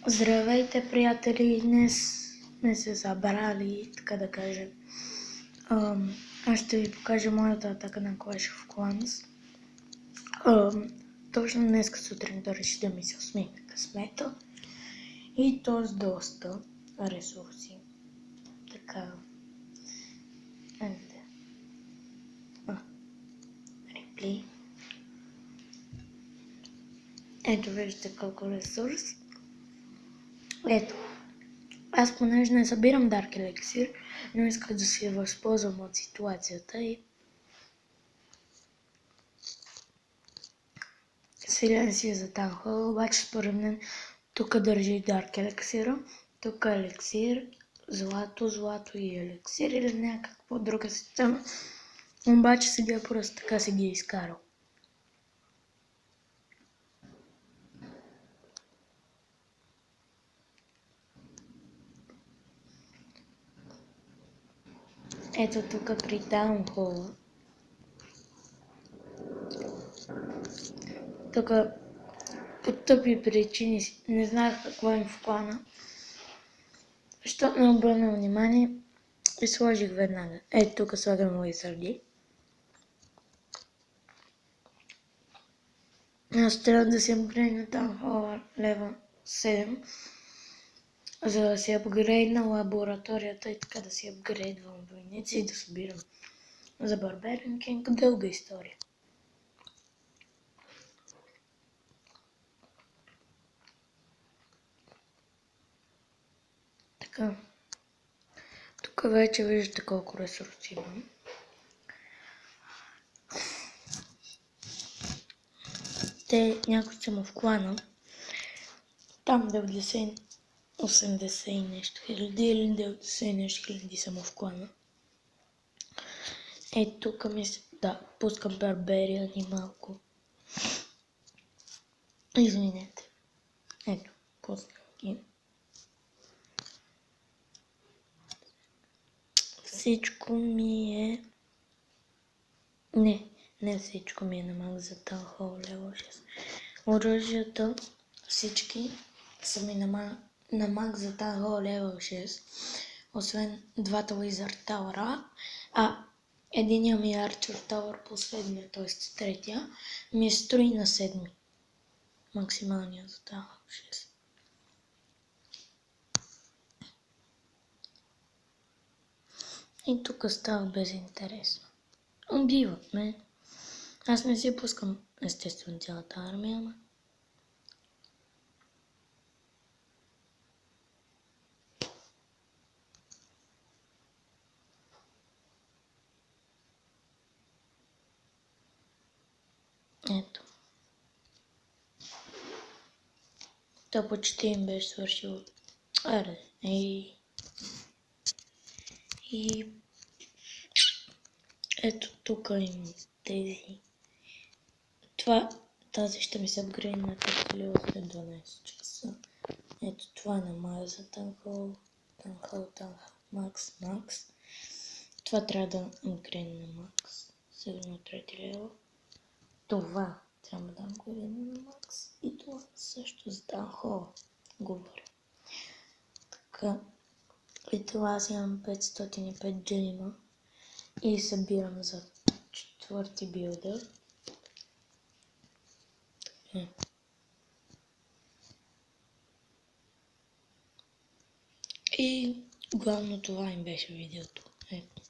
Здравейте, приятели! Днес сме се събрали, така да кажем. Аз ще ви покажа моята атака на Clash of Clans. Точно днес сутринта реши да ми се усмихне късмета. И то с доста ресурси. Така. Реплей. Ето виждате колко ресурс. Ето. Аз понеже не събирам Dark Elixir, но исках да се възползвам от ситуацията и си за Танхол, обаче според мен тук държи Dark Elixir, тук еликсир, злато и еликсир или някаква друга система, обаче сега просто така си ги изкарал. Ето тук при Таунхола. Тук по тъпи причини не знаех какво им в клана, защото не обърнах внимание и сложих веднага. Ето тук слагам лизарди. Аз трябва да си апгрейдна Таунхола левел 7, за да си апгрейдна лабораторията и така да си апгрейдвам войници и да събирам за Барберен Кинг. Дълга история. Така. Тук вече виждате колко ресурси имам. Някой са му в клана. Там 90, 80 и нещо хиляди или 90 и нещо хиляди са му в клана. Ето тук да, пускам Барбериан и малко. Извинете. Ето, пускам ги. Всичко ми е... Не всичко ми е на мак за Таунхол левел 6. Оръжията всички са ми на мак за Таунхол левел 6. Освен двата Wizard Tower, единия ми е Archer Tower, последния, т.е. третия, ми е строи на 7. Максималния за Таунхол 6. И тук става безинтересно. Убиват ме. Аз не си пускам естествено цялата армия, ама. Ето. То почти им беше свършило. И ето тук има тези. Тази ще ми се апгрейдне на търкали след 12 часа. Ето това е на мая за Таунхол, Макс. Това трябва да апгрейдне на Макс. Сигурно трети левел. Това трябва да апгрейдне на Макс. И това също за Таунхол говоря. Така. И това аз имам 505 дженима. И събирам за четвърти билдър. И главно това им беше видеото. Ето.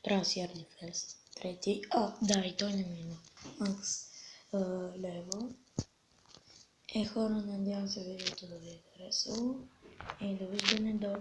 Правя си Air Defense. Трети. Да, и той не мина. Макс левел. Хора, надявам се видеото да ви е харесало. И довиждане до